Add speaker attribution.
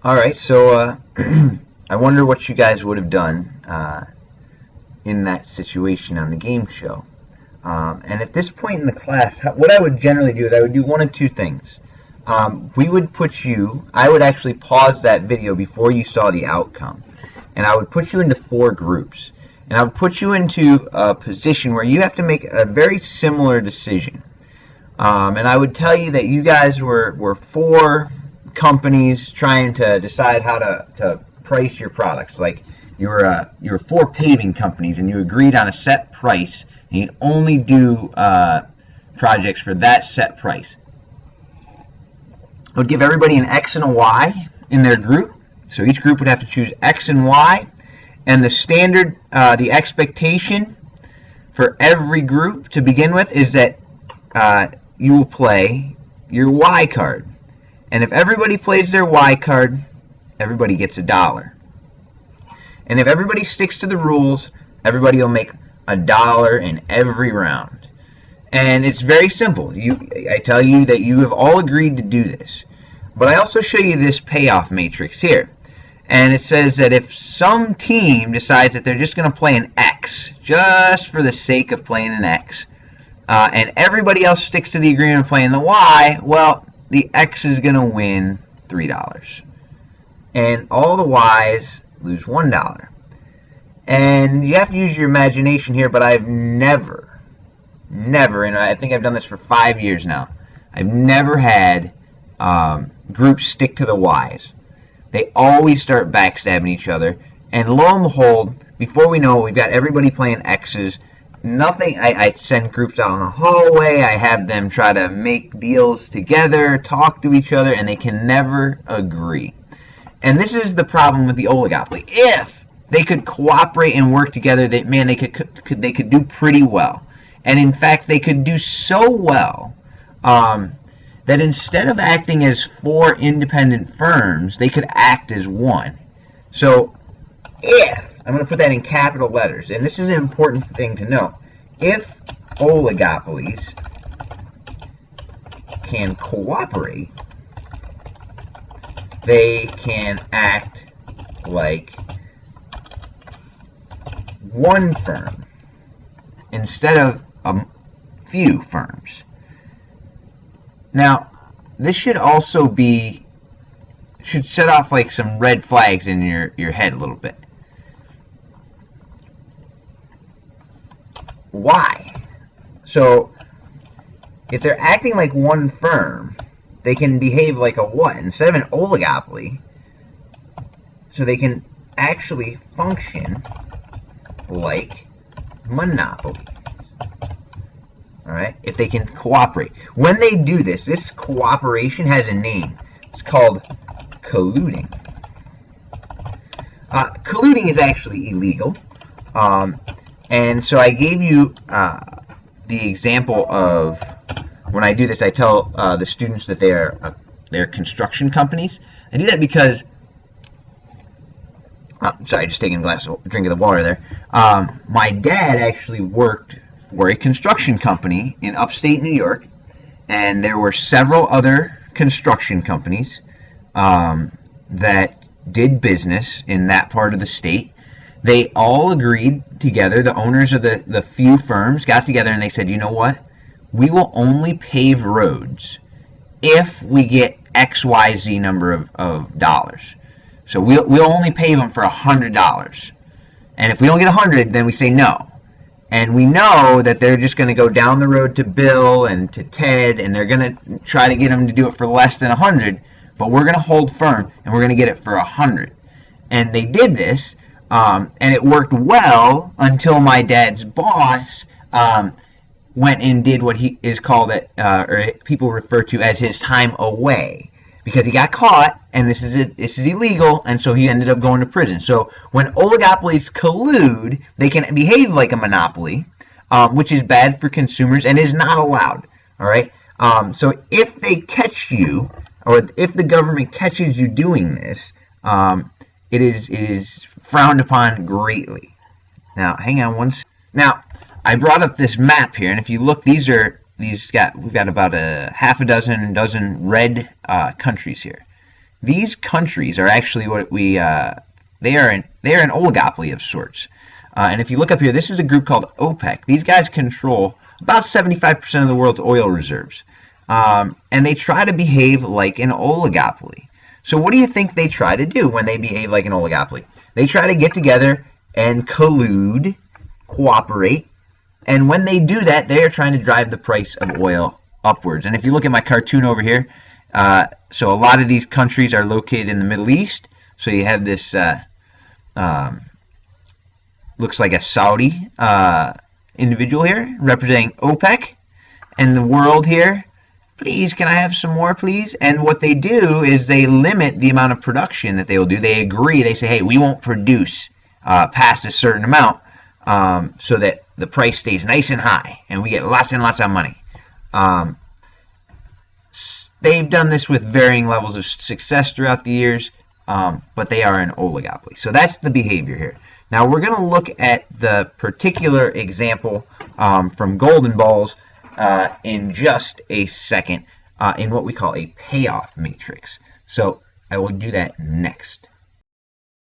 Speaker 1: Alright, so I wonder what you guys would have done in that situation on the game show. And at this point in the class, what I would generally do is I would do one of two things. We would put you, I would actually pause that video before you saw the outcome. And I would put you into 4 groups. And I would put you into a position where you have to make a very similar decision. And I would tell you that you guys were 4 companies trying to decide how to price your products. Like you were 4 paving companies, and you agreed on a set price, and you'd only do projects for that set price. I would give everybody an X and a Y in their group, so each group would have to choose X and Y, and the standard, the expectation for every group to begin with is that you will play your Y card. And if everybody plays their Y card, everybody gets $1. And if everybody sticks to the rules, everybody will make $1 in every round. And it's very simple. I tell you that you have all agreed to do this. But I also show you this payoff matrix here. And it says that if some team decides that they're just going to play an X, just for the sake of playing an X, and everybody else sticks to the agreement of playing the Y, well, the X is going to win $3. And all the Y's lose $1. And you have to use your imagination here, but I've never, and I think I've done this for 5 years now, I've never had groups stick to the Y's. They always start backstabbing each other, and lo and behold, before we know it, we've got everybody playing X's. Nothing. I send groups out in the hallway. I have them try to make deals together, talk to each other, and they can never agree. And this is the problem with the oligopoly. If they could cooperate and work together, they could do pretty well. And in fact, they could do so well that instead of acting as 4 independent firms, they could act as one. So if, I'm going to put that in capital letters, and this is an important thing to know, if oligopolies can cooperate, they can act like one firm instead of a few firms. Now, this should also should set off like some red flags in your head a little bit. Why? So, if they're acting like one firm, they can behave like a what? Instead of an oligopoly, so they can actually function like monopoly. Alright? If they can cooperate. When they do this, this cooperation has a name. It's called colluding. Colluding is actually illegal. And so I gave you the example of when I do this, I tell the students that they're construction companies. I do that because, sorry, just taking a drink of the water there. My dad actually worked for a construction company in upstate New York, and there were several other construction companies that did business in that part of the state. They all agreed together, the owners of the few firms got together and they said, you know what? We will only pave roads if we get XYZ number of dollars. So we'll only pave them for $100. And if we don't get 100, then we say no. And we know that they're just going to go down the road to Bill and to Ted, and they're going to try to get them to do it for less than 100, but we're going to hold firm and we're going to get it for 100. And they did this. And it worked well until my dad's boss went and did what he is called or people refer to as his time away, because he got caught, and this is illegal, and so he ended up going to prison. So when oligopolies collude, they can behave like a monopoly, which is bad for consumers and is not allowed. All right. So if they catch you, or if the government catches you doing this, it is frowned upon greatly. Now, hang on one second. Now, I brought up this map here, and if you look, we've got about a half a dozen red countries here. these countries are actually what they are an oligopoly of sorts. And if you look up here, this is a group called OPEC. These guys control about 75% of the world's oil reserves. And they try to behave like an oligopoly. So what do you think they try to do when they behave like an oligopoly? They try to get together and collude, cooperate, and when they do that, they are trying to drive the price of oil upwards. And if you look at my cartoon over here, so a lot of these countries are located in the Middle East. So you have this, looks like a Saudi individual here representing OPEC, and the world here. Please, can I have some more, please? And what they do is they limit the amount of production that they will do. They agree. They say, hey, we won't produce past a certain amount so that the price stays nice and high and we get lots and lots of money. They've done this with varying levels of success throughout the years, but they are an oligopoly. So that's the behavior here. Now we're going to look at the particular example from Golden Balls in just a second in what we call a payoff matrix. So I will do that next.